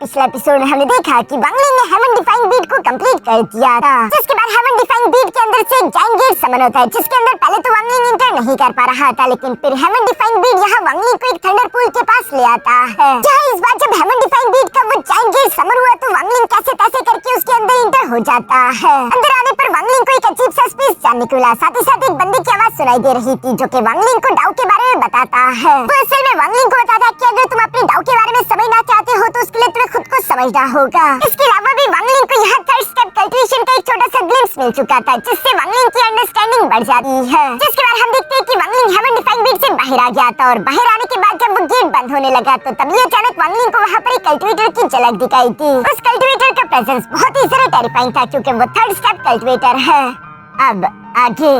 पिछले एपिसोड में हमने देखा कि वांगलिंग ने हेवन डिफाइंग बीट को कंप्लीट कर दिया था, जिसके बाद हेवन डिफाइंग बीट के अंदर से एक जायंट गेट समन होता है, जिसके अंदर पहले तो वांगलिंग इंटर नहीं कर पा रहा था, लेकिन फिर हेवन डिफाइंग बीट यहाँ वांगलिंग को एक थंडर पूल के पास ले आता है। जहाँ इस बार जब हेवन डिफाइंग बीट का वो जायंट गेट समन हुआ तो वांगलिंग कैसे तैसे करके उसके अंदर इंटर हो जाता है। अंदर आने पर वांगलिंग को एक अजीब सा स्पेस जानने को मिला, साथ ही साथ एक बंदे की आवाज सुनाई दे रही थी जो कि वांगलिंग को डाउ के बारे में बताता है। वो असल में वांगलिंग को बताता है कि अगर तुम अपने डाउ के बारे में समझना चाहते हो तो उसके लिए तुम्हें खुद को समझना होगा। इसके अलावा भी वांगलिंग को यहाँ थर्ड स्टेप कल्टिवेशन का एक छोटा सा ग्लिम्स मिल चुका था, जिससे वांगलिंग की अंडरस्टैंडिंग बढ़ जाती है। जिसके बाद हम देखते हैं कि वांगलिंग हेवन डिफाइंग बीट से बाहर आ गया था और बाहर आने के बाद जब वो गेट बंद होने लगा तो तभी अचानक वांगलिंग को वहाँ पर एक कल्टिवेटर की झलक दिखाई थी। उस कल्टिवेटर का प्रेजेंस बहुत ही ज्यादा टेरिफाइंग था क्योंकि वो थर्ड स्टेप कल्टिवेटर है। अब आगे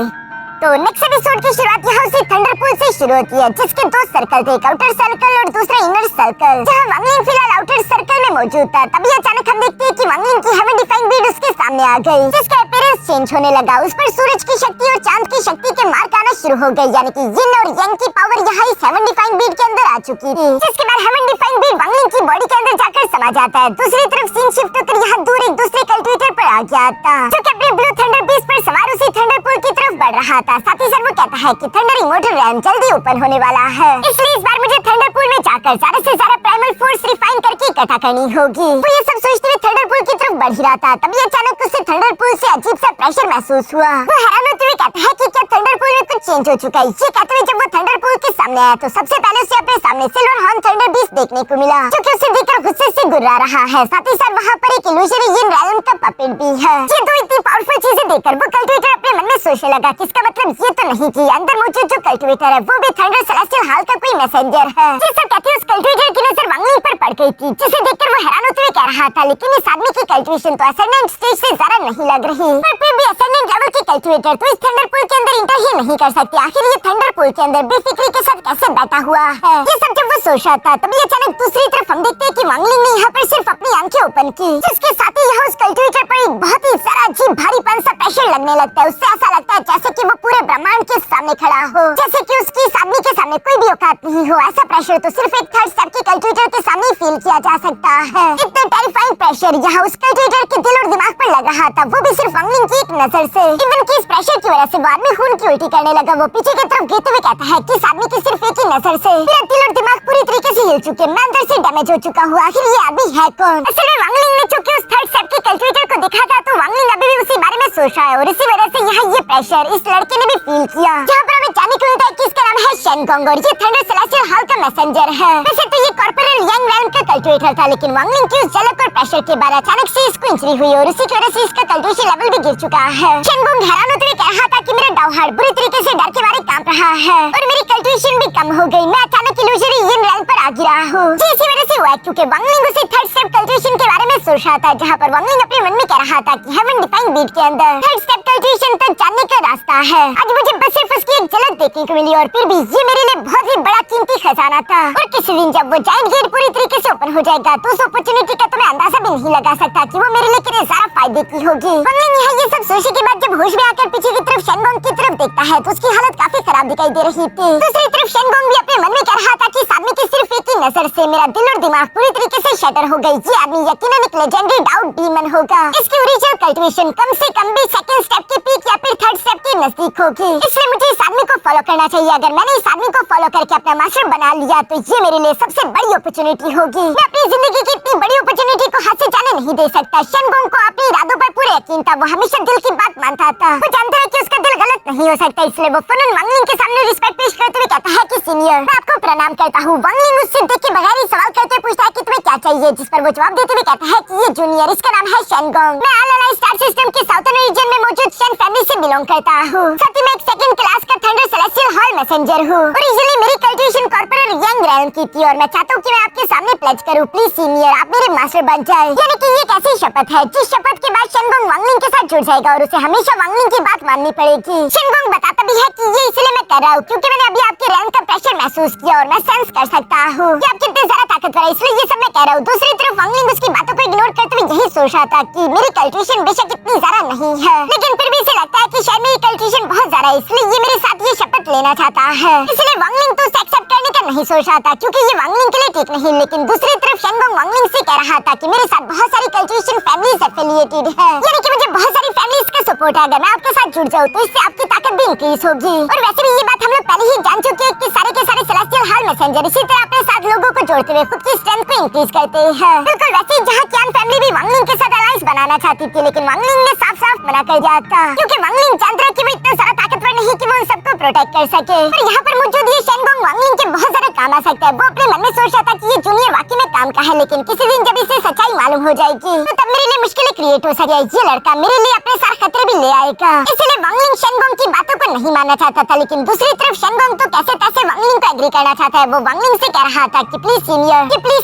तो नेक्स्ट एपिसोड की शुरुआत यहाँ से थंडर पूल से शुरू होती है, जिसके दो सर्कल थे, एक आउटर सर्कल और दूसरा इनर सर्कल। जहाँ वांगलिंग फिलहाल आउटर सर्कल में मौजूद था, तभी अचानक हम देखते हैं कि वांगलिंग की हेवन डिफाइंग बीट उसके सामने आ गई, जिसका अपीयरेंस चेंज होने लगा। उस पर सूरज की शक्ति और चांद की शक्ति के मार्क आना शुरू हो गए, यानी कि यिन और यांग की पावर यहाँ इस हेवन डिफाइंग बीट के अंदर आ चुकी थी। जिसके बाद हेवन डिफाइंग बीट वांगलिंग की बॉडी के अंदर जाकर समा जाता है। दूसरी तरफ सीन शिफ्ट होकर यहाँ दूर एक दूसरे कल्टिवेटर पर आ गया था, जो कि अपने ब्लू थंडर बीस्ट पर सवार उसी थंडर पूल की तरफ बढ़ रहा था। साथ ही साथ वो कहता है कि थंडर इमोर्टल रैम जल्दी ओपन होने वाला है, इसलिए इस बार मुझे थंडर पूल में जाकर ज्यादा से ज्यादा प्राइमल फोर्स रिफाइन करके इकट्ठा करनी होगी। वो ये सब सोचते हुए थंडर पूल की तरफ बढ़ ही रहा था, तभी अचानक उसे थंडर पूल से अजीब सा प्रेशर महसूस हुआ। वो हैरान होते हुए कहता है कि क्या थंडर पूल में कुछ चेंज हो चुका है। ये कहते हुए जब वो थंडर पूल के सामने आया तो सबसे पहले उसे अपने सामने सिल्वर हॉर्न थंडर बीस्ट देखने को मिला, जो कि उसे देखकर गुस्से से गुर्रा रहा है। साथ ही साथ वहाँ पर एक इल्यूजरी यिन रैलम का पपेट भी है। ये दो इतनी पावरफुल चीजें देखकर वो कल्टिवेटर अपने मन में सोचने लगा कि इसका मतलब ये तो नहीं कि अंदर मौजूद जो कल्टिवेटर है वो भी थंडर सेलेस्टियल हॉल का कोई मैसेंजर है। ये सब कहते हुए उस कल्टिवेटर की नजर वांगलिंग पर पड़ गई थी, जिसे देखकर वो हैरान होते हुए कह रहा था, लेकिन इस आदमी की कल्टिवेशन तो असेंडेंट स्टेज से ज्यादा नहीं लग रही, पर फिर भी असेंडेंट लेवल की कल्टिवेटर तो इस थंडर पूल के अंदर इंटर ही नहीं कर सकती। आखिर ये थंडर पूल के अंदर बेफिक्री के साथ कैसे बैठा हुआ है। ये सब जब वो सोच रहा था तभी अचानक दूसरी तरफ हम देखते हैं कि वांगलिंग ने यहाँ पर सिर्फ अपनी आंखें ओपन की, जिसके साथ ही यहाँ उस कल्टिवेटर पर एक बहुत ही सारा अजीब भारीपन सा प्रेशर लगने लगता है। उससे ऐसा लगता है जैसे कि वो पूरे ब्रह्मांड के सामने खड़ा हो, जैसे कि उसकी इस आदमी के सामने कोई भी औकात नहीं हो। ऐसा प्रेशर तो सिर्फ एक थर्ड स्टेप के कल्टिवेटर के सामने फील किया जा सकता है। इतना टेरिफाइंग प्रेशर यहाँ उस कल्टिवेटर के दिल और दिमाग पर लग रहा था, वो भी सिर्फ वांगलिंग की एक नजर से। इवन कि इस प्रेशर की वजह से वो आदमी खून की उल्टी करने लगा। वो पीछे की तरफ गिरते हुए कहता है कि इस आदमी की सिर्फ एक ही नजर से मेरा दिल और दिमाग पूरी तरीके से हिल चुके, मैं अंदर से डैमेज हो चुका हूँ। आखिर ये आदमी है कौन? असल में वांगलिंग ने चूंकि उस थर्ड स्टेप के कल्टिवेटर को देखा था तो वांगलिंग अभी भी उसी बारे में सोच रहा है और इसी वजह से यहाँ ये प्रेशर इस लड़के ने भी फील किया। जहाँ पर हमें जानने को मिलता है कि इसका नाम है शेनगोंग और ये थंडर सेलेस्टियल हॉल का मैसेंजर है। वैसे तो ये कॉर्पोरल यांग रैलम का कल्टिवेटर था, लेकिन वांगलिंग की उस झलक और प्रेशर के बाद अचानक से इसको इंजरी हुई और उसी की वजह से इसका कल्टिवेशन लेवल भी गिर चुका है। शेनगोंग हैरान होते हुए कह रहा था कि मेरा डाउ हार्ट बुरी तरीके से डर के मारे कांप रहा है और मेरी कल्टिवेशन भी कम हो गई। मैं अचानक इल्यूजरी यिन रैलम पर आ गिरा हूँ। इसी वजह से हुआ क्योंकि वांगलिंग उसी थर्ड स्टेप कल्टिवेशन के बारे में सोच रहा था, जहाँ पर वांगलिंग अपने मन में कह रहा था कि हेवन डिफाइंग बीट के अंदर थर्ड स्टेप कल्टिवेशन तक जाने का रास्ता है। आज मुझे बस सिर्फ उसकी एक झलक देखने को मिली और फिर भी ये मेरे लिए बहुत ही बड़ा कीमती खजाना था और किसी दिन जब वो जायंट गेट पूरी तरीके से ओपन हो जाएगा तो उस अपॉर्चुनिटी का तो मैं अंदाजा भी नहीं लगा सकता कि वो मेरे लिए कितने ज्यादा फायदे की होगी। वांगलिंग यहाँ ये सब सोचने के बाद जब होश में आकर पीछे की तरफ शेनगोंग की तरफ देखता है तो उसकी हालत काफी खराब दिखाई दे रही थी। दूसरी तरफ शेनगोंग भी अपने मन में कह रहा था कि इस आदमी की सिर्फ एक ही नजर से मेरा दिल और दिमाग पूरी तरीके से शटर हो गई। ये आदमी यकीनन एक लेजेंडरी डाउ डीमन होगा। इसकी ओरिजिनल कल्टिवेशन कम से कम भी सेकंड स्टेप के पीक या फिर थर्ड स्टेप के नजदीक होगी, इसलिए मुझे इस आदमी को फॉलो करना चाहिए। अगर मैंने इस आदमी को फॉलो करके अपना मास्टर बना लिया तो ये मेरे लिए सबसे बड़ी अपॉर्चुनिटी होगी। मैं अपनी जिंदगी की इतनी बड़ी अपॉर्चुनिटी को हाथ से जाने नहीं दे सकता। शेनगोंग को अपने इरादों पर पूरा यकीन था, वो हमेशा दिल की बात मानता था। वो जानता है कि उसका दिल गलत नहीं हो सकता, इसलिए वो फनन वांगलिंग के सामने रिस्पेक्ट पेश करते हुए कहता है कि सीनियर मैं आपको प्रणाम करता हूँ। वांगलिंग उससे देख के बगैर ही सवाल करते पूछता है कि तुम्हें क्या चाहिए, जिस पर वो जवाब देते हुए कहता है कि ये जूनियर इसका नाम है शेनगोंग, मैं आलाना स्टार सिस्टम के साउथर्न रीजन में मौजूद शेन फैमिली से बिलोंग करता हूँ। साथ ही मैं एक सेकंड क्लास का थंडर सेलेस्टियल हॉल मैसेंजर हूँ। ओरिजिनली मेरी कल्टिवेशन कॉर्पोरल यांग रैलम की थी और मैं चाहता हूँ कि मैं आपके सामने प्लेज करूँ, प्लीज सीनियर आप मेरे मास्टर बन जाए। यानी कि ये एक ऐसी शपथ है जिस शपथ के बाद शेनगोंग वांगलिंग के साथ जुड़ जाएगा और उसे हमेशा वांगलिंग की बात माननी पड़ेगी। शेनगोंग बताता भी है कि ये इसलिए मैं कर रहा हूँ क्योंकि मैंने अभी आपके रैंक का प्रेशर महसूस किया और मैं सेंस कर सकता हूँ कि आप कितने ज्यादा ताकतवर है, इसलिए ये सब मैं कह रहा हूँ। दूसरी तरफ वांगलिंग उसकी बातों को इग्नोर करते हुए यही नहीं सोच रहा था कि मेरी कल्ट्यूशन बेशक इतनी ज्यादा नहीं है, लेकिन फिर भी इसे लगता है कि शायद मेरी कल्ट्यूशन बहुत ज्यादा है, इसलिए ये मेरे साथ ये शपथ लेना चाहता है। इसलिए वांगलिंग तो उसे एक्सेप्ट करने का नहीं सोच रहा था क्योंकि ये वांगलिंग के लिए ठीक नहीं, लेकिन दूसरी तरफ शेनगोंग वांगलिंग से कह रहा था कि मेरे साथ बहुत सारी कल्ट्यूशन फैमिलीज एफिलिएटेड है, यानी कि मुझे बहुत सारी फैमिलीज का सपोर्ट है। अगर मैं आपके साथ जुड़ जाऊँ तो इससे आपकी ताकत भी इंक्रीज होगी। और वैसे भी ये बात हम लोग पहले ही जान चुके हैं कि सारे के सारे सेलेस्टियल हाल मैसेंजर इसी तरह अपने साथ लोगों को जोड़ते हुए खुद की स्ट्रेंथ को इंक्रीज करते हैं। बिल्कुल वैसे ही जहाँ क्यान फैमिली भी वांगलिंग के साथ अलायंस बनाना चाहती थी, लेकिन वांगलिंग ने साफ-साफ मना कर दिया था क्योंकि वांगलिंग जानता है कि वो इतना सारा ताकतवर नहीं कि वो उन सबको प्रोटेक्ट कर सके। पर यहाँ पर मौजूद ये शेनगोंग वांगलिंग के बहुत ज्यादा काम आ सकता है। वो अपने मन में सोच रहा था कि ये जूनियर वाकई में काम का है, लेकिन किसी दिन जब इसे सच्चाई मालूम हो जाएगी तो तब मेरे लिए मुश्किलें क्रिएट हो सके। ये लड़का मेरे लिए अपने साथ खतरे भी ले आएगा, इसलिए वांगलिंग शेनगोंग की बातों को नहीं मानना चाहता था। लेकिन दूसरी तरफ शेनगोंग तो कैसे तैसे वांगलिंग को एग्री करना चाहता है। वो वांगलिंग से कह रहा था कि प्लीज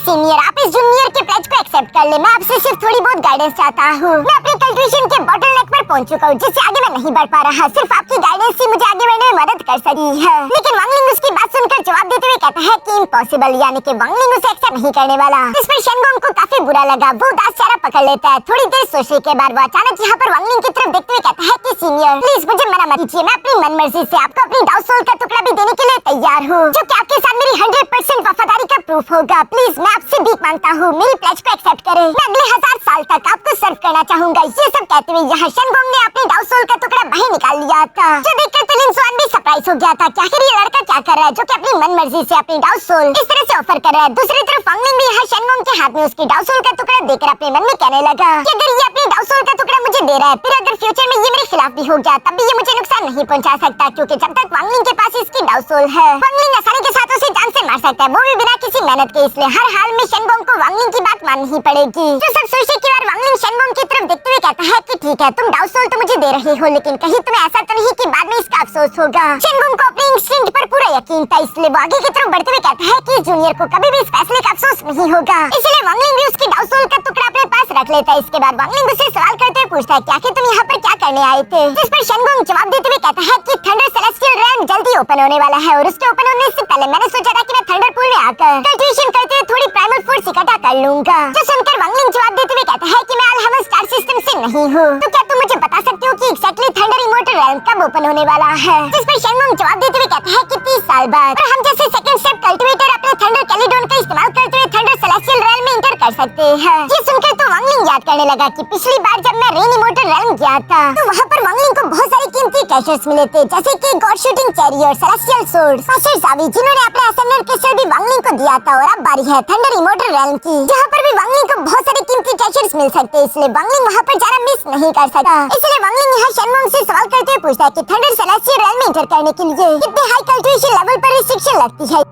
सीनियर आप इस जूनियर के प्लेज को एक्सेप्ट कर ले, मैं आपसे सिर्फ थोड़ी बहुत गाइडेंस चाहता हूँ। मैं अपनी कल्ट्यूशन के बॉटलनेक पर पहुंच चुका हूँ जिससे आगे मैं नहीं बढ़ पा रहा, सिर्फ आपकी गाइडेंस ही मुझे आगे बढ़ने में मदद कर सकती है। लेकिन वांगलिंग उसकी बात सुनकर जवाब देते हुए कहता है कि इम्पॉसिबल, यानी कि वांगलिंग उसे एक्सेप्ट नहीं करने वाला। इस पर शेनगोंग को काफी बुरा लगा, वो उदास चेहरा पकड़ लेता है। थोड़ी देर सोचने के बाद वो अचानक यहाँ पर वांगलिंग की तरफ देखते हुए कहता है कि सीनियर प्लीज मुझे मना मत कीजिए, मैं अपनी मनमर्जी से आपको अपनी डाउ सोल का टुकड़ा भी देने के लिए तैयार हूँ, जो कि आपके साथ मेरी 100% वफादारी का प्रूफ होगा। प्लीज मैं आपसे भीख मांगता हूँ, मेरी प्लेज को एक्सेप्ट करें, मैं अगले 1000 साल तक आपको सर्व करना चाहूंगा। ये सब कहते हुए यहाँ शेनगोंग ने अपनी डाउ सोल का टुकड़ा बाहर निकाल लिया था, जो देखकर तो लिन सुआन भी सरप्राइज हो गया था कि आखिर ये लड़का क्या कर रहा है जो कि अपनी मनमर्जी से अपनी डाउ सोल इस तरह से ऑफर कर रहा है। दूसरी तरफ वांगलिंग भी यहाँ शेनगोंग के हाथ में उसकी डाउ सोल का टुकड़ा देकर अपने मन में कहने लगा कि अगर ये अपनी डाउ सोल का टुकड़ा मुझे दे रहा है, फिर अगर फ्यूचर में ये मेरे खिलाफ भी हो गया तब भी ये मुझे नुकसान नहीं पहुंचा सकता, क्योंकि जब तक वांगलिंग के पास इसकी डाउ सोल है वांगलिंग आसानी के साथ उसे जान से मार सकता है, वो भी बिना किसी मेहनत के। इसलिए हर हाल में शेनगोंग को वांगलिंग की बात माननी ही पड़ेगी। जो सब सोचने के बाद वांगलिंग शेनगोंग की तरफ देखते हुए कहता है कि ठीक है तुम डाउ सोल तो मुझे दे रही हो, लेकिन कहीं तुम्हें ऐसा तो नहीं कि बाद में इसका अफसोस होगा। शेनगोंग को अपने इंस्टिंक्ट पर पूरा यकीन था, इसलिए वो आगे की तरफ बढ़ते हुए कहता है कि जूनियर को कभी भी इस फैसले का अफसोस नहीं होगा। इसलिए वांगलिंग भी उसकी डाउ सोल का टुकड़ा अपने पास रख लेता है। इसके बाद वांगलिंग उससे सवाल करते हुए पूछता है कि आखिर तुम यहाँ पर क्या करने आए थे, जिस पर शेनगोंग जवाब देते हुए कहता है कि थंडर सेलेस्टियल रैम जल्दी ओपन होने वाला है और उसके ओपन होने से पहले मैंने सोचा था कि मैं थंडर पूल में आकर कल्टिवेशन करते हुए थोड़ी प्राइमल फोर्स इकट्ठा कर लूंगा। जो सुनकर वांगलिंग जवाब देते हुए कहता है कि मैं अलहमद स्टार सिस्टम से नहीं हूँ, तो क्या तुम मुझे बता सकते हो कि एक्जैक्टली थंडर इमोर्टल रैम कब ओपन होने वाला है। जिस पर शेनगोंग जवाब देते हुए कहता है कि 30 साल बाद, और हम जैसे सेकंड स्टेप कल्टिवेटर अपने थंडर कैलिडोन का इस्तेमाल करते हुए थंडर सेलेस्टियल रैम में इंटर कर सकते हैं। ये सुनकर तो वांगलिंग याद करने लगा कि पिछली बार जब मैं रेन इमोर्टल रैम गया था तो वहाँ पर वांगलिंग को बहुत सारे कीमती ट्रेजर्स मिले थे, जैसे कि गॉड शूटिंग चेरी और सेलेस्टियल सोर्ड, मास्टर ज़ावी, जिन्होंने अपने असेंडेंट क्रिस्टल भी वांगलिंग को दिया था। और अब बारी है थंडर इमोर्टल रैम की, जहाँ पर भी वांगलिंग को बहुत सारे कीमती ट्रेजर्स मिल सकते हैं, इसलिए वांगलिंग वहाँ पर जाना मिस नहीं कर सकता। इसलिए वांगलिंग यहाँ शेनगोंग से सवाल करते हुए पूछता है कि थंडर सेलेस्टियल रैम में इंटर करने के लिए कितने हाई कल्टिवेशन लेवल पर रिस्ट्रिक्शन लगती है।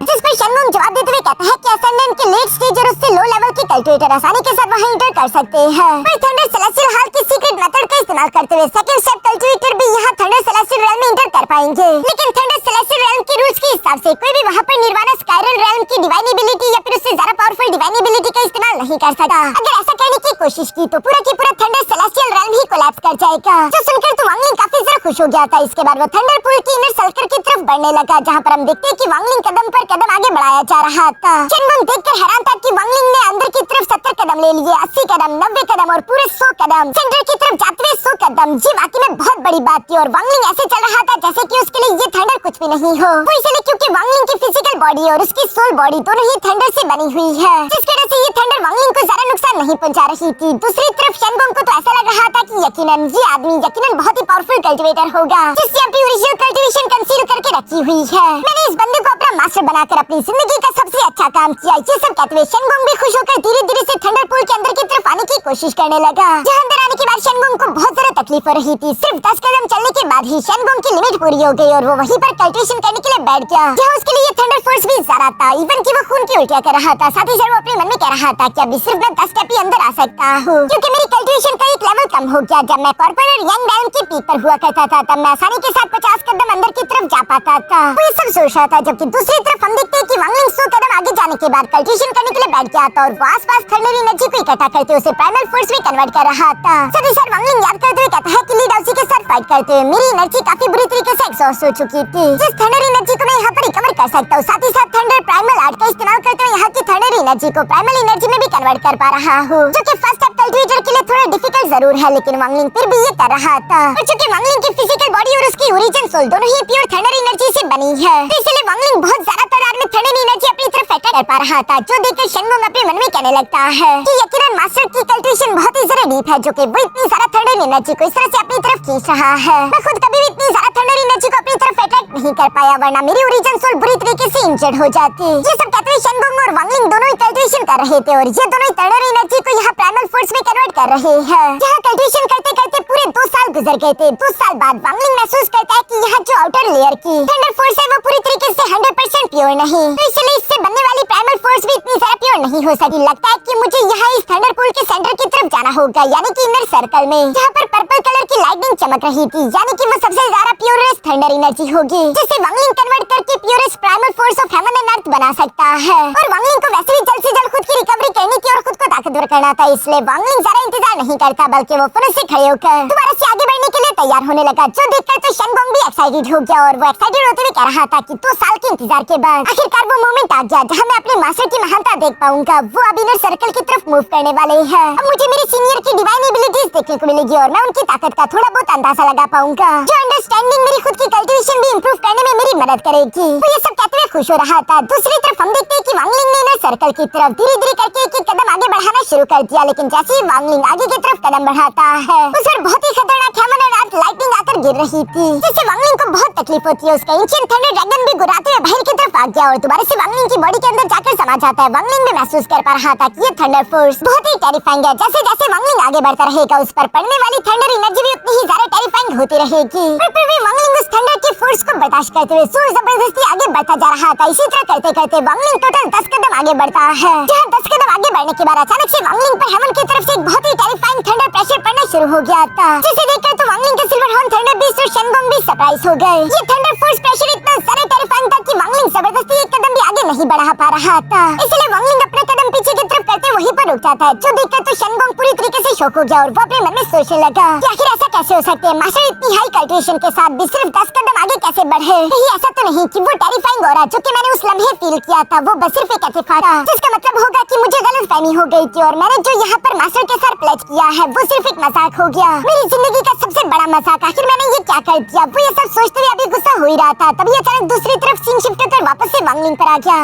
जिस पर शेनगोंग जवाब देते हुए कहता है कि असेंडेंट के लेट स्टेज और उससे लो लेवल के कल्टिवेटर आसानी के साथ वहां इंटर कर सकते हैं। पर थंडर सेलेस्टियल हाल की सीक्रेट मेथड का इस्तेमाल करते हुए सेकंड स्टेप कल्टिवेटर भी यहां थंडर सेलेस्टियल रैम में इंटर कर पाएंगे, लेकिन थंडर सेलेस्टियल रैम के रूल्स के हिसाब से कोई भी वहां पर निर्वाणा स्काइरल रैम की डिवाइन एबिलिटी या फिर उससे ज्यादा पावरफुल डिवाइन एबिलिटी का इस्तेमाल नहीं कर सकता। अगर ऐसा करने की कोशिश की तो पूरा की पूरा थंडर सेलेस्टियल रैम ही कोलैप्स कर जाएगा। जो सुनकर तो वांगलिंग काफी ज्यादा खुश हो गया था। इसके बाद वो थंडर पूल की इनर सर्कल की तरफ बढ़ने लगा, जहां पर हम देखते हैं कि वांगलिंग कदम पर कदम आगे बढ़ाया जा रहा था। शेनगोंग देखकर हैरान था कि वांगलिंग ने अंदर की तरफ 70 कदम ले लिए, 80 कदम, 90 कदम और पूरे 100 कदम सेंटर की तरफ जाते हुए 100 कदम। जी वाकई में बहुत बड़ी बात थी और वांगलिंग ऐसे चल रहा था जैसे कि उसके लिए ये थंडर कुछ भी नहीं हो। वो इसलिए क्योंकि वांगलिंग की फिजिकल बॉडी और उसकी सोल बॉडी दोनों ही थंडर से बनी हुई है, जिसकी वजह से ये थंडर वांगलिंग को ज्यादा नुकसान नहीं पहुंचा रही थी। दूसरी तरफ शेनगोंग को तो ऐसा लग रहा था कि यकीनन ये आदमी यकीनन बहुत ही पावरफुल कल्टिवेटर होगा, जिसने अपनी ओरिजिनल कल्टिवेशन कंसील करके रखी हुई है। मैंने इस बंदे को अपना मास्टर बनाकर अपनी जिंदगी का सबसे अच्छा काम किया। ये सब कहते हुए शेनगोंग भी खुश होकर धीरे धीरे से थंडर पूल के अंदर की तरफ आने की कोशिश करने लगा। जहाँ अंदर आने के बाद शेनगोंग को बहुत ज्यादा तकलीफ हो रही थी। सिर्फ 10 कदम चलने के बाद ही शेनगोंग की लिमिट पूरी हो गई और वो वहीं पर कल्टिवेशन करने के लिए बैठ गया, जहाँ उसके लिए थंडर फोर्स भी ज्यादा था। इवन कि वो खून की उल्टियां कर रहा था। साथ ही साथ वो अपने मन में कह रहा था कि अभी सिर्फ मैं 10 स्टेप ही अंदर आ सकता हूँ, क्योंकि मेरी कल्टिवेशन का एक लेवल कम हो गया। जब मैं कॉर्पोरल यंग रैम की पीक पर हुआ करता था तब मैं आसानी के साथ 50 कदम अंदर की तरफ जा पाता था। वो ये सब सोच रहा था, जबकि दूसरी तरफ हम देखते हैं कि वांगलिंग 100 कदम आगे जाने के बाद कल्टिवेशन करने के लिए बैठ गया था और वो आसपास थंडर एनर्जी को इकट्ठा करते उसे प्राइमल फोर्स में कन्वर्ट कर रहा था। साथ ही साथ वांगलिंग याद करते हुए कहता है कि ली डाउसी के साथ फाइट करते हुए मेरी एनर्जी काफी बुरी तरीके से एग्जॉस्ट हो चुकी थी। जिस थंडर एनर्जी को मैं यहाँ पर रिकवर कर सकता हूँ, साथ ही साथ थंडर प्राइमल आर्ट का इस्तेमाल करते हुए यहाँ की थंडर एनर्जी को प्राइमल एनर्जी में भी कन्वर्ट कर पा रहा हूँ, जो कि फर्स्ट कल्टिवेटर के लिए थोड़ा डिफिकल्ट जरूर है, लेकिन वांगलिंग फिर भी ये कर रहा था। और चूंकि वांगलिंग की फिजिकल बॉडी और उसकी ओरिजिन सोल दोनों ही प्योर थंडर एनर्जी से बनी है, तो इसलिए वांगलिंग बहुत ज्यादा तादाद में थंडर एनर्जी अपनी तरफ अट्रैक्ट कर पा रहा था, जो देखकर शनगोंग अपने मन में कहने लगता है कि यकीनन मास्टर की कल्टिवेशन बहुत ही ज्यादा डीप है, जो कि वो इतनी ज्यादा थंडर एनर्जी को इस तरह से अपनी तरफ खींच रहा है। मैं खुद कभी भी इतनी ज्यादा थंडर एनर्जी को अपनी तरफ अट्रैक्ट नहीं कर पाया, वरना मेरी ओरिजिन सोल बुरी तरीके से इंजर्ड हो जाती। ये सब कहते हुए शनगोंग और वांगलिंग दोनों ही कल्टिवेशन कर रहे थे, और ये दोनों ही थंडर एनर्जी को यहाँ प्राइमल फोर्स में कन्वर्ट कर रहे हैं। यहाँ कल्टिवेशन करते करते पूरे 2 साल गुजर गए थे। 2 साल बाद वांगलिंग महसूस करता है कि यहाँ जो आउटर लेयर की थंडर फोर्स है वो पूरी तरीके से 100% प्योर नहीं, तो इसलिए इससे बनने वाली प्राइमल फोर्स भी इतनी ज्यादा प्योर नहीं हो सकी। लगता है कि मुझे यहाँ इस थंडर पूल के सेंटर की तरफ जाना होगा, यानी कि इनर सर्कल में, जहाँ पर पर्पल कलर की लाइटनिंग चमक रही थी, यानी कि वो सबसे ज्यादा प्योरेस्ट थंडर एनर्जी होगी, जिसे वांगलिंग कन्वर्ट करके purest primal force of heaven and earth बना सकता है। और वांगलिंग को वैसे भी जल्द से जल्द खुद की रिकवरी करने की और खुद को ताकतवर करना था, इसलिए वांगलिंग ज्यादा इंतजार नहीं करता, बल्कि वो फिर से खड़े होकर दोबारा से आगे बढ़ने के लिए तैयार होने लगा, जो देखकर तो शनगोंग भी एक्साइटेड हो गया, और वो एक्साइटेड होते हुए कह रहा था कि 2 साल के इंतजार के बाद आखिरकार वो मोमेंट आ गया जहाँ मैं अपने मास्टर की महानता देख पाऊंगा। वो अब इनर सर्कल की तरफ मूव करने वाले हैं। अब मुझे मेरे सीनियर की डिवाइन एबिलिटीज देखने को मिलेगी, और मैं उनकी ताकत का थोड़ा बहुत अंदाजा लगा पाऊंगा, जो अंडरस्टैंडिंग मेरी खुद की कल्टिवेशन भी इंप्रूव करने में मेरी मदद करेगी। वो ये सब कहते हुए खुश हो रहा था। दूसरी तरफ हम देखते हैं कि वांगलिंग ने इनर सर्कल की तरफ धीरे धीरे करके एक कदम आगे बढ़ाना शुरू कर दिया, लेकिन जैसे ही वांगलिंग आगे की तरफ कदम बढ़ाता है, उस पर बहुत ही खतरनाक हेवन एंड अर्थ लाइटनिंग आकर गिर रही थी, जिससे वांगलिंग को बहुत तकलीफ होती है। उसका एंशिएंट थंडर ड्रैगन भी गुर्राते हुए बाहर की तरफ आ गया और दोबारा से वांगलिंग की बॉडी के अंदर जाकर समा जाता है। वांगलिंग भी महसूस कर पा रहा था कि ये थंडर फोर्स बहुत ही टेरिफाइंग है। जैसे जैसे वांगलिंग आगे बढ़ता रहेगा, उस पर पड़ने वाली थंडर एनर्जी भी उतनी ही ज्यादा टेरिफाइंग होती रहेगी। पर फिर भी वांगलिंग उस थंडर की फोर्स को बर्दाश्त करते हुए जोर जबरदस्ती आगे बढ़ता जा रहा था। इसी तरह करते करते वांगलिंग टोटल 10 कदम आगे बढ़ता है, जहाँ 10 कदम आगे बढ़ने के बाद अचानक से वांगलिंग पर हेवन की तरफ से एक बहुत ही टेरिफाइंग थंडर प्रेशर पड़ना शुरू हो गया था, जिसे देखकर तो वांगलिंग के सिल्वर हॉर्न थंडर बीस्ट और शनगोंग भी सरप्राइज हो गए। ये थंडर फोर्स प्रेशर इतना ज्यादा टेरिफाइंग था कि वांगलिंग जबरदस्ती एक कदम भी आगे नहीं बढ़ा पा रहा था, इसलिए वांगलिंग अपना कदम पीछे की तरफ करते वहीं पर रुक जाता है, जो देखकर तो शनगोंग पूरी तरीके से शॉक हो गया, और वो अपने मन में सोचने लगा कि आखिर ऐसा कैसे हो सकते हैं, मास्टर इतनी हाई कल्टिवेशन के साथ भी सिर्फ 10 कदम आगे कैसे बढ़े। कहीं ऐसा तो नहीं कि वो टेरिफाइंग हो रहा जो कि मैंने उस लम्हे फील किया था वो बस सिर्फ एक ऐसे फाटा, जिसका मतलब होगा कि मुझे गलतफहमी हो गई थी, और मैंने जो यहाँ पर मास्टर के साथ प्लेज किया है वो सिर्फ एक मजाक हो गया, मेरी जिंदगी का सबसे बड़ा मजाक। आखिर मैंने ये क्या कर दिया। वो ये सब सोचते हुए अभी गुस्सा हो ही रहा था, तभी अचानक दूसरी तरफ सीन शिफ्ट होकर वापस से वांगलिंग पर आ गया,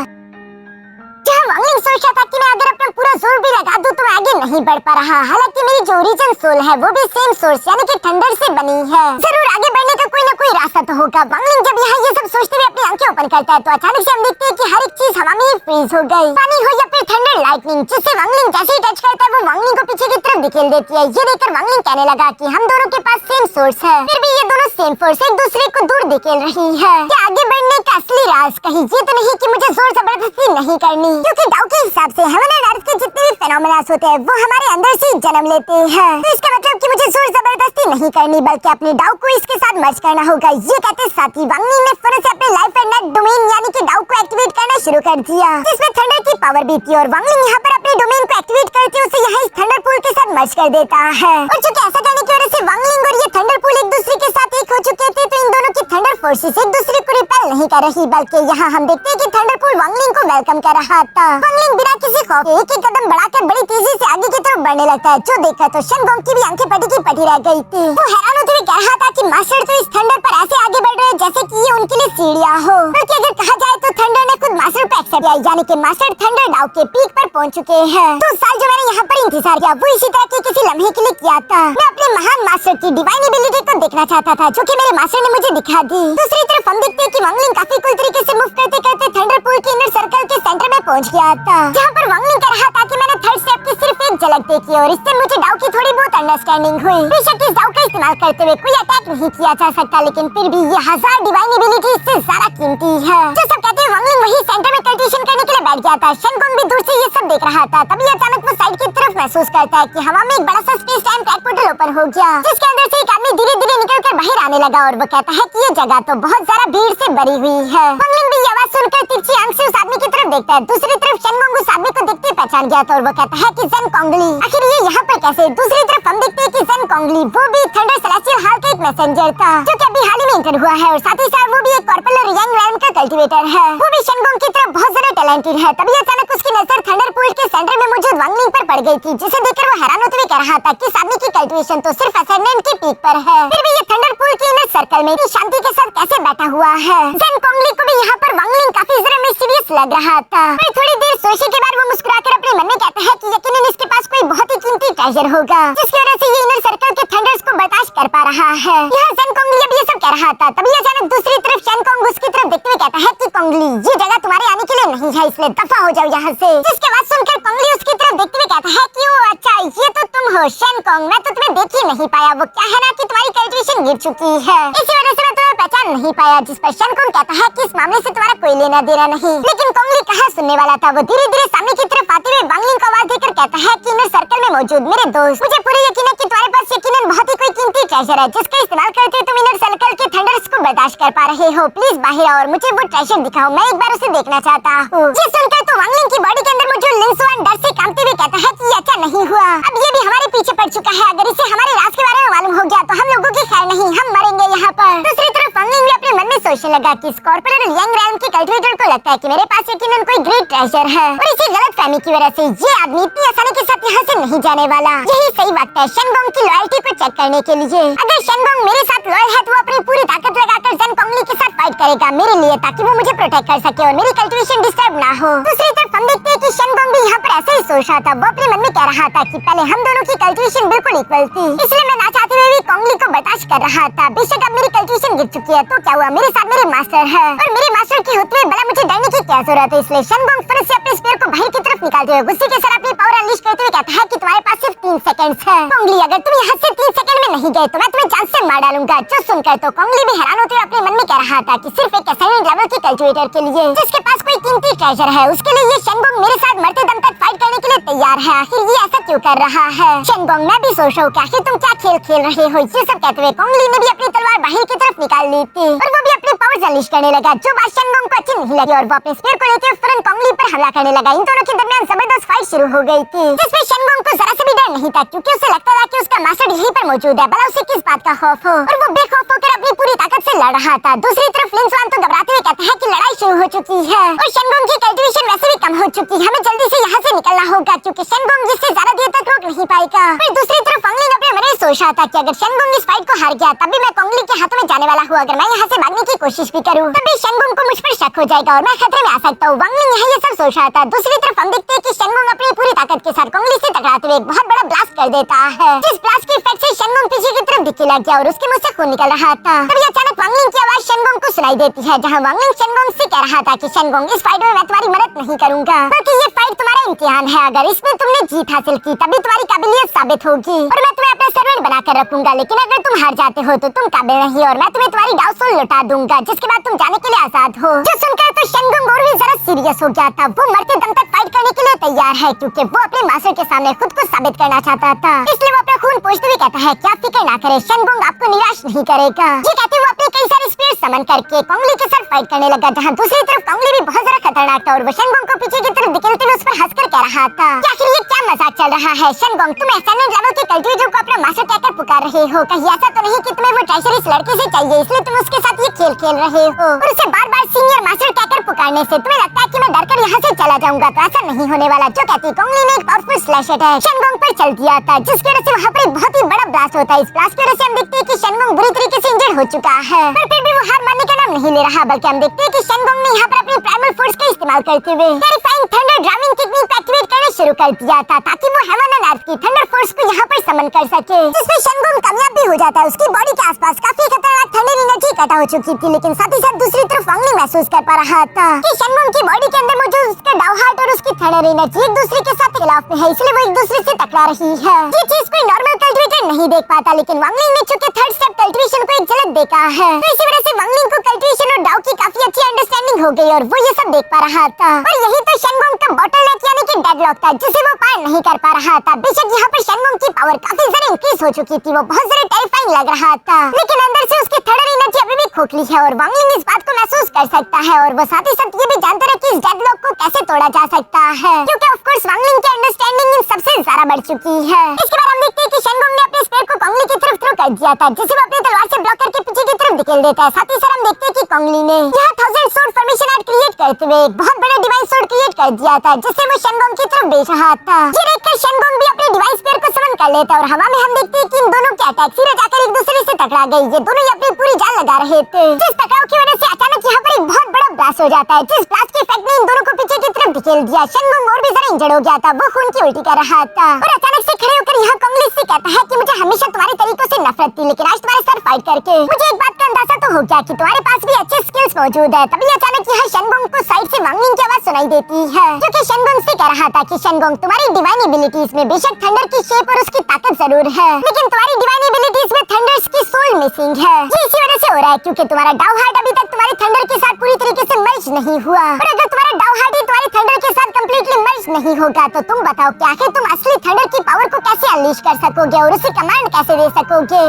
जहाँ वांगलिंग सोच रहा था कि मैं अगर अपना पूरा जोर भी लगा दूं तो मैं आगे नहीं बढ़ पा रहा। हालांकि मेरी जो ओरिजिन सोल है वो भी सेम सोर्स यानी कि थंडर से बनी है, जरूर आगे बढ़ने का कोई ना कोई रास्ता तो होगा। वांगलिंग जब यहाँ ये सब सोचते हुए अपनी आंखें ओपन करता है, तो अचानक से हम देखते हैं कि हर एक चीज हवा में ही फ्रीज हो गई, पानी हो या फिर थंडर लाइटनिंग, जिससे वांगलिंग जैसे ही टच करता है वो वांगलिंग को पीछे की तरफ धकेल देती है। ये देखकर वांगलिंग कहने लगा कि हम दोनों के पास सेम सोर्स है, फिर भी ये दोनों सेम फोर्स एक दूसरे को दूर धकेल रही है। क्या आगे बढ़ने का असली राज कहीं ये तो नहीं कि मुझे जोर जबरदस्ती नहीं करनी, क्योंकि डाउ के हिसाब से हेवन एंड अर्थ के जितने भी फेनोमेनास होते हैं वो हमारे अंदर से जन्म लेते हैं, तो इसका मतलब कि मुझे जोर जबरदस्ती नहीं करनी बल्कि अपने डाउ को इसके साथ मर्ज करना होगा। ये कहते साथ ही वांगलिंग ने फौरन से अपने लाइफ एंड नेट डोमेन यानी कि डाउ को एक्टिवेट करना शुरू कर दिया, जिसमें थंडर की पावर भी थी, और वांगलिंग यहाँ पर अपने डोमेन को एक्टिवेट करके उसे यहाँ इस थंडर पूल के साथ मर्ज कर देता है। और चूंकि ऐसा करने की वजह से वांगलिंग और ये थंडर पूल एक दूसरे के साथ एक हो चुके थे, तो इन दोनों की थंडर फोर्सेस एक दूसरे को रिपेल नहीं कर रही, बल्कि यहाँ हम देखते हैं कि थंडर पूल वांगलिंग को वेलकम कर रहा था। वांगलिंग बिना किसी खौफ के एक एक कदम बढ़ाकर बड़ी तेजी से आगे की तरफ बढ़ने लगता है, जो देखकर तो शनगोंग की भी आंखें पटी की पटी रह गई थी। वो हैरान होते हुए कह रहा था कि मास्टर तो इस थंडर पर ऐसे आगे बढ़ रहे हैं जैसे कि ये उनके लिए सीढ़ियां हो, बल्कि अगर कहा जाए तो थंडर ने खुद मास्टर को एक्सेप्ट किया, यानी कि मास्टर थंडर डाउ के पीक पर पहुंच चुके हैं। 2 साल जो मैंने यहाँ पर इंतजार किया वो इसी तरह के किसी लम्हे के लिए किया था। मैं अपने महान मास्टर की डिवाइन एबिलिटी को देखना चाहता था, जो कि मेरे मास्टर ने मुझे दिखा दी। दूसरी तरफ हम देखते हैं कि वांगलिंग काफी कूल तरीके से मूव करते करते थंडर पूल के इनर सर्कल के सेंटर में पहुंच गया था, जहाँ पर वांगलिंग कह रहा था कि मैंने थर्ड स्टेप की सिर्फ एक झलक देखी और इससे मुझे डाउ की थोड़ी बहुत अंडरस्टैंडिंग हुई। बेशक इस डाउ का इस्तेमाल करते हुए कोई अटैक नहीं किया जा सकता, लेकिन फिर भी ये 1000 डिवाइन एबिलिटी इससे ज्यादा कीमती है। जो सब कहते हैं वांगलिंग वही सेंटर में कल्टिवेशन करने के लिए बैठ गया था। शनगोंग भी दूर से ये सब देख रहा था, तभी अचानक वो साइड की तरफ महसूस करता है कि हवा में एक बड़ा सा space time track portal open हो गया, जिसके अंदर से एक आदमी धीरे धीरे निकलकर बाहर आने लगा, और वो कहता है कि ये जगह तो बहुत ज्यादा भीड़ से भरी हुई है। वांगलिंग भी ये आवाज सुनकर तिरछी आंख से उस आदमी की तरफ देखता है। दूसरी तरफ शनगोंग उस आदमी को देखते पहचान गया था, और वो कहता है कि ज़ेन कोंग कोंगली। आखिर ये यहाँ पर कैसे? दूसरी तरफ हम देखते हैं कि ज़ेन कोंगली वो भी थंडर सेलेस्टियल हाल का एक मैसेंजर था जो कि अभी हाल ही में इंटर हुआ है और साथ ही साथ वो भी एक पॉपुलर यंग रैम का कल्टीवेटर है। वो भी शेनगोंग की तरफ बहुत ज्यादा टैलेंटेड है। तभी अचानक उसकी नजर थंडरपूल के सेंटर में मौजूद वांगलिंग पर पड़ गई थी, जिसे देखकर वो हैरान होते हुए कह रहा था कि इस आदमी की कल्टीवेशन तो सिर्फ असेंडेंट की पीक पर है, फिर भी ये थंडरपूल के इनर सर्कल में इतनी शांति के साथ कैसे बैठा हुआ है। ज़ेन कोंगली को भी यहाँ पर वांगलिंग काफी जरा मिस्टीरियस लग रहा था। पर थोड़ी देर सोचने के बाद वो मुस्कुराकर अपने मन में कहता है कि यकीनन इसके पास कोई बहुत ही कीमती ट्रेजर होगा जिसकी वजह से ये इनर सर्कल के थंडर्स को बर्दाश्त कर पा रहा है। यह ज़ेन कोंगली अब ये सब कह रहा था, तभी अचानक दूसरी तरफ शेनगोंग उसकी तरफ देखते हुए कहता है कि कोंगली ये जगह तुम्हारे आने के लिए नहीं है, इसलिए दफा हो जाओ यहाँ से। जिसके बाद सुनकर कोंगली उसकी तरफ देखते हुए कहता है कि ओ अच्छा ये तो तुम हो शेनगोंग, मैं तो तुम्हें देख ही नहीं पाया। वो क्या है ना कि तुम्हारी कल्टीवेशन गिर चुकी है, इसी वजह से मैं तुम्हें पहचान नहीं पाया। जिस पर शेनगोंग कहता है कि इस मामले से तुम्हारा कोई लेना देना नहीं। लेकिन कोंगली कहाँ सुनने वाला था। वो धीरे धीरे सामने की तरफ आते हुए वांगलिंग को आवाज देकर कहता है कि इनर सर्कल में मौजूद मेरे दोस्त, मुझे पूरी यकीन है कि तुम्हारे पास यकीनन बहुत ही कोई कीमती ट्रेजर है जिसका इस्तेमाल करते हुए तुम इनर सर्कल के थंडर्स को बर्दाश्त कर पा रहे हो। प्लीज बाहर आओ और मुझे वो ट्रेजर दिखाओ, मैं एक बार उसे देखना चाहता हूँ। ये सुनकर तो वांगलिंग की बॉडी के अंदर मौजूद लिनसुआन डर से कांपते हुए कहता है कि अच्छा नहीं हुआ, अब ये भी हमारे पीछे पड़ चुका है। अगर इसे हमारे राज के बारे में मालूम हो गया तो हम लोगों की खैर नहीं, हम मरेंगे यहाँ पर। दूसरी तरफ वांगलिंग भी अपने मन में सोचने लगा कि स्कॉर्पियन यंग रैम के कल्टीवेटर को लगता है कि मेरे पास यकीनन कोई ग्रेट ट्रेजर है और इसी गलतफहमी की वजह से ये आदमी इतनी आसानी के साथ यहाँ से नहीं जाने वाला। यही सही वक्त है शेनगोंग की लॉयल्टी को चेक करने के लिए। अगर शेनगोंग मेरे साथ लॉयल है तो वो अपनी पूरी ताकत लगाकर ज़ेन कोंगली के साथ फाइट करेगा मेरे लिए, ताकि वो मुझे प्रोटेक्ट कर सके और मेरी कल्टीवेशन डिस्टर्ब ना हो। दूसरी तरफ हम देखते हैं कि शेनगोंग भी यहाँ पर ऐसे ही सोच रहा था। वो अपने मन में कह रहा था कि पहले हम दोनों की कल्टीवेशन बिल्कुल इक्वल थी, इसलिए मैं ना चाहते हुए भी कोंगली को बर्दाश्त कर रहा था। बेशक अब मेरी कल्टीवेशन गिर चुकी है तो क्या हुआ, मेरे साथ मेरे मास्टर है और मेरे मास्टर की होते हुए भला मुझे डरने की क्या जरूरत है। इसलिए शेनगोंग फिर से अपने स्पीयर को बाहर की तरफ निकालते हुए गुस्से के साथ अपनी पावर अनलीश करते हुए कहता है कि तुम्हारे पास सिर्फ 3 सेकंड्स है। कोंगली अगर तुम यहाँ से 3 सेकंड में नहीं गए तो मैं तुम्हें जान से मार डालूंगा। जो सुनकर तो कोंगली भी हैरान होते हुए अपने मन में कह रहा था कि सिर्फ एक असाइनेंट लेवल के कल्टीवेटर के लिए जिसके पास कोई कीमती ट्रेजर है, उसके लिए ये शेनगोंग मेरे साथ मरते दम तक फाइट करने के लिए तैयार है। आखिर ये ऐसा क्यों कर रहा है? शेनगोंग मैं भी सोच रहा हूँ कि आखिर तुम क्या खेल खेल रहे हो। ये सब कहते हुए कोंगली ने भी अपनी तलवार बाहर की तरफ निकाल ली थी और वो भी अपनी पावर अनलीश करने लगा, जो बात शेनगोंग को अच्छी नहीं लगी और वो अपने स्पीयर को लेकर फौरन कोंगली पर हमला करने लगा। इन दोनों के दरमियान जबरदस्त फाइट शुरू हो गई थी, जिसमें शेनगोंग को जरा सा भी डर नहीं था क्योंकि उसे लगता था कि उसका मास्टर यहीं पर मौजूद है, भला उसे किस बात का खौफ हो, और वो बेखौफ होकर अपनी पूरी ताकत से लड़ रहा था। दूसरी तरफ लिनसुआन तो घबराते हुए कहता है कि लड़ाई शुरू हो चुकी है और शेनगोंग की कल्टीवेशन वैसे भी कम हो चुकी है, हमें जल्दी से यहाँ से निकलना होगा क्योंकि शेनगोंग जिससे ज्यादा देर तक रोक नहीं पाएगा। फिर दूसरी तरफ वांगलिंग अपने मन में सोच रहा था कि अगर शेनगोंग इस फाइट को हार गया तब भी मैं कोंगली के हाथों में जाने वाला हूँ। अगर मैं यहाँ से भागने की कोशिश भी करूँ तब भी शेनगोंग को मुझ पर शक हो जाएगा और मैं खतरे में आ सकता हूँ। वांगलिंग यहाँ ये सब सोच रहा था। दूसरी तरफ हम देखते हैं कि शेनगोंग अपनी पूरी ताकत के साथ कोंगली से टकराते हुए एक बहुत बड़ा ब्लास्ट कर देता है, जिस ब्लास्ट के इफेक्ट से शेनगोंग पीछे की तरफ दिखने लग गया और उसके मुंह से खून निकल रहा था। तभी अचानक वांगलिंग की आवाज शेनगोंग को सुनाई देती है, जहाँ वांगलिंग शेनगोंग से कह रहा था कि शेनगोंग इस फाइट में मैं तुम्हारी मदद नहीं करूंगा, बल्कि ये फाइट तुम्हारा इम्तिहान है। अगर इसमें तुमने जीत हासिल की तभी तुम्हारी काबिलियत साबित होगी और मैं तुम्हें अपना सर्वेंट बनाकर रखूंगा, लेकिन अगर तुम हार जाते हो तो तुम काबिल नहीं और मैं तुम्हें तुम्हारी डाउसोल लौटा दूंगा, जिसके बाद तुम जाने के लिए आजाद हो। जो सुनकर तो शेनगोंग और भी जरा सीरियस हो गया था। वो मरते दम तक फाइट करने के लिए तैयार है क्योंकि वो अपने मास्टर के सामने खुद को साबित करना चाहता था, इसलिए वो अपना खून पोंछते हुए कहता है कि आप फिक्र ना करें, शेनगोंग आपको निराश नहीं करेगा। ये कहते हुए अपने कई सारे स्पीयर समन करके कोंगली के साथ फाइट करने लगा, जहाँ दूसरी तरफ कोंगली भी बहुत ज्यादा खतरनाक था और वो शेनगोंग को पीछे की तरफ धकेलते हुए उस पर हंसकर कह रहा था कि आखिर ये क्या मजाक चल रहा है शेनगोंग, तुम असाइनेंट लेवल के कल्टीवेटर को अपना मास्टर कहकर पुकार रहे हो, कहीं ऐसा तो नहीं कि तुम्हें वो ट्रेजर इस लड़के से चाहिए इसलिए तुम उसके साथ ये खेल खेल रहे हो और उसे बार बार सीनियर मास्टर कहकर पुकारने से तुम्हें लगता है कि मैं डरकर यहाँ से चला जाऊंगा, तो ऐसा नहीं होने वाला। जो कहती कोंगली ने एक पावरफुल स्लैश अटैक शेनगोंग पर चल दिया था, जिसकी वजह से वहाँ पर एक बहुत ही बड़ा ब्लास्ट होता है। इस ब्लास्ट की वजह से हम देखते हैं कि शेनगोंग बुरी तरीके से इंजर्ड हो चुका है, पर फिर भी वो हार मानने का नाम नहीं ले रहा, बल्कि हम देखते हैं कि शेनगोंग ने यहाँ पर अपनी प्राइमल फोर्स का इस्तेमाल करते हुए टेरिफाइंग थंडर ड्रामिंग टेक्निक एक्टिवेट करना शुरू कर दिया था, ताकि वो हेवन एंड अर्थ की थंडर फोर्स को यहाँ पर समन कर सके, जिसमें शेनगोंग कामयाब भी हो जाता है। उसकी बॉडी के आसपास काफी खतरनाक थंडर एनर्जी इकट्ठा हो चुकी थी, लेकिन साथ ही साथ दूसरी तरफ वांगलिंग महसूस कर पा रहा था कि शेनगोंग की बॉडी के अंदर मौजूद उसका डाउ हार्ट और उसकी थंडर एनर्जी एक दूसरे के साथ खिलाफ में है, इसलिए वो एक दूसरे से टकरा रही है। ये चीज कोई नॉर्मल कल्टीवेटर नहीं देख पाता, लेकिन वांगलिंग ने चूंकि थर्ड स्टेप कल्टीवेशन को एक झलक देखा है, तो इसी वजह से वांगलिंग को कल्टीवेशन और डाउ की काफी अच्छी अंडरस्टैंडिंग हो गई और वो ये सब देख पा रहा था। और यही तो शेनगोंग का बॉटलनेक यानी कि डेडलॉक था, जिसे वो पार नहीं कर पा रहा था। बेशक यहाँ पर शेनगोंग की पावर काफी ज्यादा इंक्रीज हो चुकी थी, वो बहुत ज्यादा टेरिफाइंग लग रहा था, लेकिन अंदर से उसकी थंडर एनर्जी अभी भी खोखली है और वांगलिंग इस बात को महसूस कर सकता है और वो साथ ही साथ ये भी जानता है कि इस डेडलॉक को कैसे तोड़ा जा सकता है, क्योंकि ऑफ कोर्स वांगलिंग की अंडरस्टैंडिंग इन सबसे ज्यादा बढ़ चुकी है। इसके बाद हम देखते हैं कि शेनगोंग ने अपने स्पेयर को कोंगली की तरफ थ्रो कर दिया था, जिसे वो अपनी तलवार से ब्लॉक करके पीछे की तरफ धकेल देता है। साथ ही हम देखते हैं कि कोंगली ने यहाँ 1000 स्वॉर्ड फॉर्मेशन आर्ट क्रिएट करते हुए एक बहुत बड़ा डिवाइन स्वॉर्ड क्रिएट कर दिया था, जिसे वो शेनगोंग की तरफ भेज रहा था। ये देखकर शेनगोंग भी अपने डिवाइन स्पेयर को समन कर लेता है और हवा में हम देखते हैं कि इन दोनों के अटैक सीधे जाकर एक दूसरे से टकरा गई। ये दोनों अपनी पूरी जान लगा रहे थे, जिस टकराव की वजह से अचानक यहाँ पर एक बहुत बड़ा ब्लास्ट हो जाता है, जिस ब्लास्ट के इफेक्ट ने इन दोनों को पीछे की तरफ धकेल दिया। शेनगोंग और भी ज्यादा इंजर्ड हो गया था, वो खून की उल्टी कर रहा था और अचानक से खड़े होकर यहाँ कोंगली से कहता है कि मुझे हमेशा तुम्हारे तरीकों से नफरत थी, लेकिन आज तुम्हारे साथ फाइट करके मुझे एक बात का अंदाजा तो हो गया कि तुम्हारे पास भी अच्छे स्किल्स मौजूद है। तभी अचानक यहाँ शेनगोंग को साइड से वांग लिंग की आवाज सुनाई देती है, जो कि शेनगोंग से कह रहा था कि शेनगोंग तुम्हारी डिवाइन एबिलिटीज में बेशक थंडर की शेप और उसकी ताकत जरूर है, लेकिन तुम्हारी डिवाइन एबिलिटीज में थंडर्स की सोल मिसिंग है। ये इसी वजह से हो रहा है क्योंकि तुम्हारा डाउ हार्ट अभी तक तुम्हारे थंडर के साथ पूरी तरीके से मर्ज नहीं हुआ, और अगर तुम्हारा डाउ हार्ट ही तुम्हारे थंडर के साथ कंप्लीटली मर्ज नहीं होगा तो तुम बताओ कि आखिर तुम असली थंडर की पावर को कैसे अनलीश कर सकोगे और उसे कमांड कैसे दे सकोगे।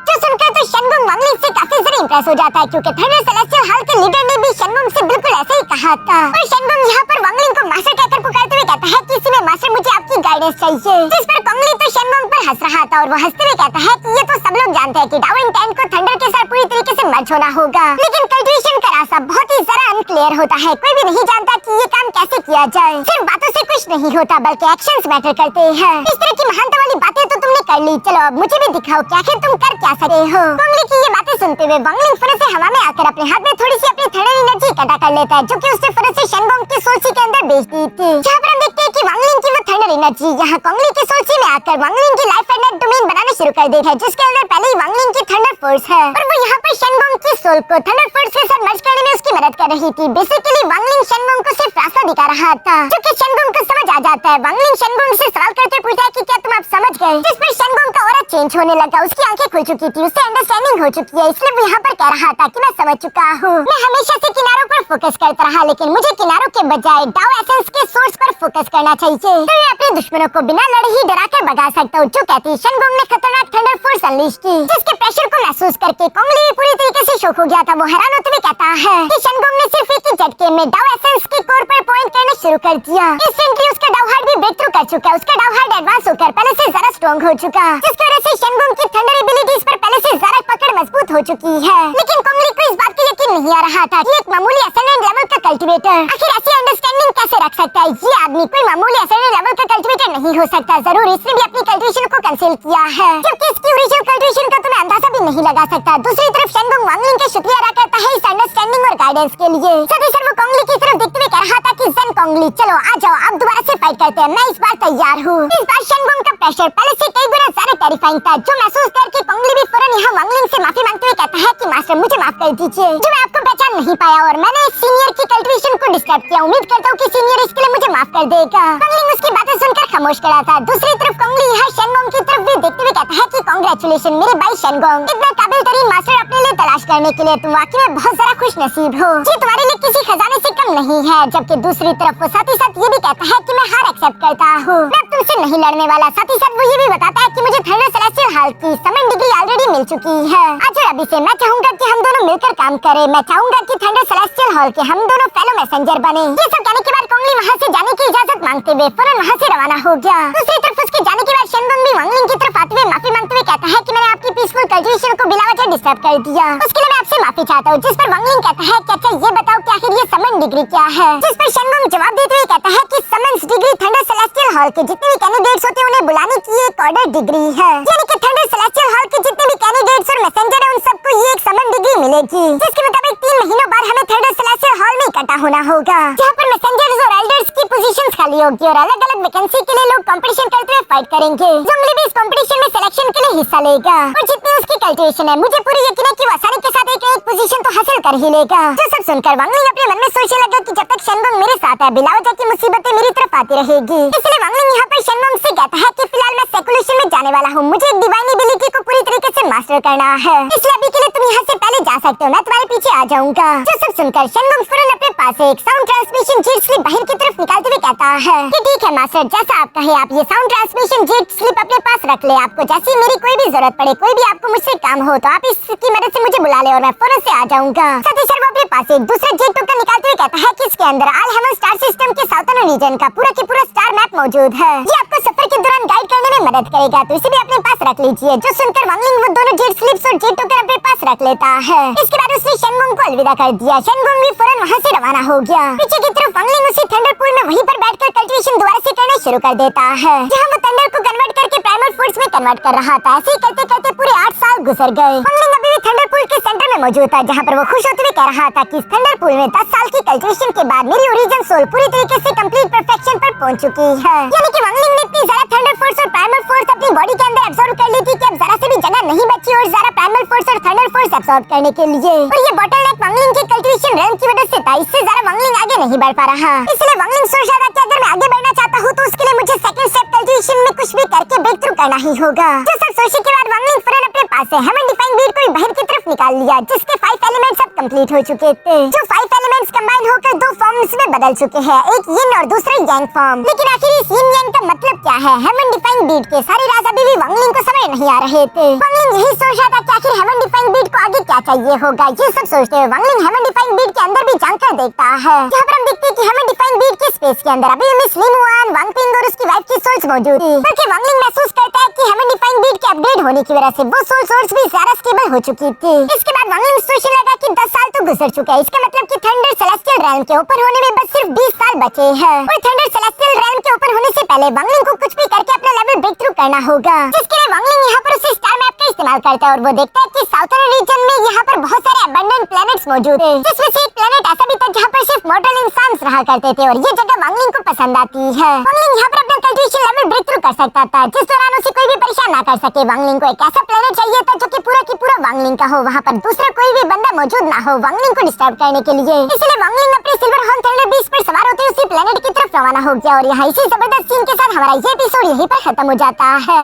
जो सुनकर तो शेनगोंग वांग लिंग से काफी ज्यादा इंप्रेस हो जाता है, क्योंकि थंडर सेलेस्टियल हॉल के लीडर ने भी शेनगोंग से बिल्कुल ऐसे ही कहा था। और शेनगोंग यहाँ पर वांग लिंग को मास्टर कहकर पुकारते हुए कहता है कि इसमें मास्टर मुझे आपकी गाइडेंस चाहिए, जिस पर कोंगली तो शेनगोंग पर हंस रहा था और वो हंसते हुए कहता है कि ये तो सब लोग जानते हैं कि डाउ इंटेंट को थंडर के साथ पूरी तरीके से मर्ज होना होगा, लेकिन कल्टिवेशन का रास्ता बहुत ही जरा अनक्लियर होता है। कोई भी नहीं जानता कि ये काम कैसे किया जाए। सिर्फ बातों से कुछ नहीं होता बल्कि एक्शंस मैटर करते हैं। इस तरह की महानता वाली बातें तो तुमने कर ली, चलो अब मुझे भी दिखाओ कि आखिर तुम कर क्या सके हो। कोंगली की ये बातें सुनते हुए वांग लिंग फुर्र से हवा में आकर अपने हाथ में थोड़ी सी अपनी थंडर एनर्जी इकट्ठा कर लेता है, जो कि उसने फुर्र से शेनगोंग की सोल्सी के अंदर भेज दी थी। जहाँ पर हम देखते हैं कि वांग लिंग की वो थंडर एनर्जी यहाँ कोंगली की सोल्सी में आकर वांग लिंग की लाइफ एंड डेथ डोमेन बनाना शुरू कर देता है, जिसके अंदर पहले ही वांग लिंग की थंडर फोर्स है और वो यहाँ पर शेनगोंग की सोल को थंडर फोर्स के साथ मर्ज करने में उसकी मदद कर रही थी। बेसिकली वांग लिंग शेनगोंग को सिर्फ रास्ता दिखा रहा था, जो कि शेनगोंग को समझ आ जाता है। वांग लिंग शेनगोंग से सवाल करते पूछता है कि क्या तुम अब समझ गए, जिस पर शेनगोंग का ऑरा चेंज होने लगा, उसकी आंखें खुल चुकी थी, उसे अंडरस्टैंडिंग हो चुकी है, इसलिए वो यहाँ पर कह रहा था कि मैं समझ चुका हूँ। मैं हमेशा से किनारों पर फोकस करता रहा, लेकिन मुझे किनारों के बजाय डाउ एसेंस के सोर्स पर फोकस करना चाहिए, तो मैं अपने दुश्मनों को बिना लड़े ही डराकर भगा सकता हूँ। जो कहती शेनगोंग ने खतरनाक थंडर फोर्स अनलीश की, जिसके प्रेशर को महसूस करके कोंगली भी पूरी तरीके से शॉक हो गया था। वो हैरान होते हुए कहता है कि शेनगोंग ने सिर्फ एक ही झटके में डाउ एसेंस की कोर पर पॉइंट करना शुरू कर दिया। इंस्टेंटली उसका डाउ हार्ट भी ब्रेक थ्रू कर चुका है, उसका डाउ हार्ट एडवांस होकर पहले से ज्यादा स्ट्रॉन्ग हो चुका, जिसकी वजह से शेनगोंग की थंडर एबिलिटीज पर पहले से ज्यादा पकड़ मजबूत हो चुकी है। लेकिन कोंगली को इस बात का यकीन नहीं आ रहा था कि एक मामूली एसेंडेंट लेवल का कल्टीवेटर आखिर ऐसी अंडरस्टैंडिंग कैसे रख सकता है। ये आदमी कोई मामूली एसेंडेंट लेवल का कल्टीवेटर नहीं हो सकता, जरूर इसने भी अपनी कल्टीवेशन को कैंसिल किया है, क्योंकि इसकी ओरिजिनल कल्टीवेशन का तुम्हें अंदाजा भी नहीं लगा सकता। दूसरी तरफ शेनगोंग वांग लिंग का शुक्रिया अदा करता है इस अंडरस्टैंडिंग और गाइडेंस के लिए। साथ ही वो कोंगली की तरफ देखते हुए कह रहा था कि जन कोंगली चलो आ जाओ, अब दोबारा से फाइट करते हैं, मैं इस बार तैयार हूँ। इस बार शेनगोंग का प्रेशर पहले से कई गुना ज्यादा टेरिफाइंग था, जो महसूस करके कोंगली भी फौरन यहाँ वांग लिंग से माफी मांगते हुए कहता है कि मास्टर मुझे माफ कर दीजिए, जो मैं आपको पहचान नहीं पाया और मैंने सीनियर की कल्टीवेशन को डिस्टर्ब किया। उम्मीद करता हूँ कि सीनियर इसके लिए मुझे माफ कर देगा। वांग लिंग उसकी बातें सुनकर खामोश खड़ा था। दूसरी तरफ कोंगली यहाँ शेनगोंग की तरफ भी देखते हुए कहता है कि कांग्रेचुलेशन मेरे भाई शेनगोंग, इतना काबिल तरीन मास्टर अपने लिए तलाश करने के लिए तुम वाकई में बहुत ज्यादा खुश नसीब हो। ये तुम्हारे लिए किसी खजाने से कम नहीं है। जबकि दूसरी तरफ वो साथ ही साथ ये भी कहता है कि मैं हार एक्सेप्ट करता हूँ, मैं अब तुमसे नहीं लड़ने वाला। साथ ही साथ वो ये भी बताता है कि मुझे थंडर सेलेस्टियल हॉल की समन डिग्री ऑलरेडी मिल चुकी है। आज और अभी से मैं चाहूंगा कि हम दोनों मिलकर काम करें। मैं चाहूंगा कि थंडर सेलेस्टियल हॉल के हम दोनों फेलो मैसेंजर बने। ये सब कहने के बाद कोंगली वहाँ से जाने की इजाजत मांगते हुए फौरन वहाँ से रवाना हो गया। दूसरी तरफ उसके जाने के बाद शेनगोंग भी वांग लिंग की तरफ आते हुए माफी मांगते हुए कहता है कि मैंने आपकी पीसफुल कल्टीवेशन को बिला वजह डिस्टर्ब कर दिया, उसके लिए मैं आपसे माफी चाहता हूँ। जिस पर वांग लिंग कहता है कि अच्छा ये बताओ कि आखिर ये समन डिग्री क्या है, जिस पर शेनगोंग जवाब देते हुए कहता है कि summons degree thunder celestial hall के जितने भी कैंडिडेट्स होते हैं उन्हें बुलाने की एक ऑर्डर डिग्री है, यानी कि थंडर सेलेस्टियल हॉल के जितने भी कैंडिडेट्स और मैसेंजर हैं उन सबको ये एक समन डिग्री मिलेगी, जिसके मुताबिक 3 महीनों बाद हमें थंडर सेलेस्टियल हॉल में इकट्ठा होना होगा, जहाँ पर मैसेंजर्स और एल्डर्स की पोजीशंस खाली होगी और अलग अलग वैकेंसी के लिए लोग कंपटीशन करते हुए फाइट करेंगे। जोंगली भी इस कंपटीशन में सिलेक्शन के लिए हिस्सा लेगा और जितनी उसकी कल्टीवेशन है मुझे पूरी यकीन है कि वो आसानी के साथ एक पोजीशन तो हासिल कर ही लेगा। जो सब सुनकर वांग लिंग अपने मन में सोचने लगा कि जब तक शेनगोंग मेरे साथ है बिला वजह की मुसीबतें मेरी तरफ आती रहेगी। इसलिए वांग लिंग यहाँ पर शेनगोंग से कहता है कि फिलहाल मैं सेकुलेशन में जाने वाला हूँ, मुझे एक डिवाइन एबिलिटी को पूरी तरीके से मास्टर करना है, इसलिए अभी के लिए तुम यहाँ से पहले जा सकते हो, मैं तुम्हारे पीछे आ जाऊंगा। जो सब सुनकर शेनगोंग फौरन अपने पास एक साउंड ट्रांसमिशन जेट स्लिप बाहर की तरफ निकालते हुए कहता है कि ठीक है मास्टर, जैसा आप कहे आप ये साउंड ट्रांसमिशन जेट स्लिप अपने पास रख ले, आपको जैसी मेरी कोई भी जरूरत पड़े, कोई भी आपको मुझसे काम हो तो आप इसकी मदद से मुझे बुला ले और मैं फौरन से आ जाऊंगा। साथ ही वो अपने पास एक दूसरा जेट टोकन निकालते हुए कहता है कि इसके अंदर ऑल हेवन स्टार सिस्टम के साउथर्न रीजन का पूरा स्टार मैप मौजूद है, ये आपको सफर के के दौरान गाइड करने में मदद करेगा, तो इसे भी अपने पास रख लीजिए। जो सुनकर वांगलिंग वो दोनों जेट स्लिप्स और जेट टोकन अपने पास रख लेता है। इसके बाद उसने शेनगुंग को अलविदा कर दिया। शेनगुंग भी फौरन वहाँ से रवाना हो गया। पीछे की तरफ वांगलिंग उसी थंडरपूल में वहीं पर बैठकर कल्टीवेशन दोबारा से करना शुरू कर देता है, जहाँ वो थंडर को कन्वर्ट करके प्राइमल फोर्स में कन्वर्ट कर रहा था। ऐसे ही करते करते पूरे 8 साल गुजर गए। वांगलिंग अभी भी थंडरपूल के सेंटर में मौजूद था, जहाँ पर वो खुश होते हुए कह रहा था कि इस थंडरपूल में 10 साल की कल्टीवेशन के बाद मेरी ओरिजिन सोल पूरी तरीके से कंप्लीट परफेक्शन पर पहुंच चुकी है। यानी कि वांगलिंग ने इतनी ज़्यादा थंडर फोर्स और प्राइमल फोर्स अपनी बॉडी के अंदर एब्सॉर्ब कर ली थी कि अब जरा से भी जगह नहीं बची और ज़रा प्राइमल फोर्स और थंडर फोर्स एब्सॉर्ब करने के लिए। और ये बॉटलनेक वांगलिंग के कल्टीवेशन रन की वजह से था। इससे ज़रा वांगलिंग आगे नहीं बढ़ पा रहा। इसलिए वांगलिंग सोच रहा था कि अगर मैं आगे बढ़ना चाहता हूँ तो उसके लिए मुझे सेकंड स्टेप कल्टीवेशन में कुछ भी करके ब्रेक थ्रू करना ही होगा। जो सब सोचने के बाद वांगलिंग फौरन अपने पास से हेवन डिफाइन बीट को बाहर की तरफ निकाल लिया, जिसके 5 एलिमेंट्स अब कंप्लीट हो चुके थे। जो 5 एलिमेंट्स कंबाइन होकर 2 फॉर्म्स में बदल चुके हैं, एक यिन और दूसरा यांग फॉर्म। लेकिन आखिर इस यिन यांग का मतलब क्या है? हेवन डिफाइन बीट के सारे राज अभी भी वांगलिंग को समझ नहीं आ रहे थे। वांगलिंग यही सोच रहा था कि आखिर हेवन डिफाइन बीट को आगे क्या चाहिए होगा। ये सब सोचते हुए वांगलिंग हेवन डिफाइन बीट के अंदर भी जानकर देखता है, जहाँ पर हम देखते हैं कि हेवन डिफाइन बीट के स्पेस के अंदर अभी मिस लिन वान, वांग पिंग और उसकी वाइफ की सोल्स मौजूद थी। क्योंकि वांगलिंग महसूस करता है कि हेवन डिफाइन बीट के अपग्रेड होने की वजह से वो सोल सोर्स भी ज्यादा स्टेबल हो चुकी थी। इसके बाद वांगलिंग सोचने लगा कि 10 साल तो गुजर चुके हैं, इसका मतलब कि थंडर सेलेस्टियल रैल्म के ओपन होने में बस सिर्फ 20 साल बचे हैं। और थंडर सेलेस्टियल रैल्म के ओपन होने से पहले वांगलिंग को कुछ भी करके अपना लेवल ब्रेक थ्रू करना होगा, जिसके लिए वांगलिंग यहाँ पर उसे स्टार मैप का इस्तेमाल करता है और वो देखता है कि साउथर्न रीजन में यहाँ पर बहुत सारे अबंडेंट प्लैनेट्स मौजूद हैं, जिसमें से एक प्लैनेट ऐसा भी था जहाँ पर सिर्फ मॉर्टल इंसान रहा करते थे और ये जगह वांगलिंग को पसंद आती है। वांगलिंग यहाँ पर अपना कल्टीवेशन लेवल ब्रेक थ्रू कर सकता था, जिस दौरान उसे कोई भी परेशान ना कर सके। वांगलिंग को एक ऐसा प्लैनेट चाहिए था जो कि पूरा की पूरा वांगलिंग का हो, वहाँ पर दूसरा कोई भी बंदा मौजूद ना हो वांगलिंग को डिस्टर्ब करने के लिए। इसलिए वांगलिंग अपने सिल्वर हॉर्न थंडर बीस्ट पर सवार होते उसी प्लैनेट की तरफ रवाना हो गया। और यहाँ इसी जबरदस्त सीन के साथ हमारा ये एपिसोड यहीं पर खत्म हो जाता है।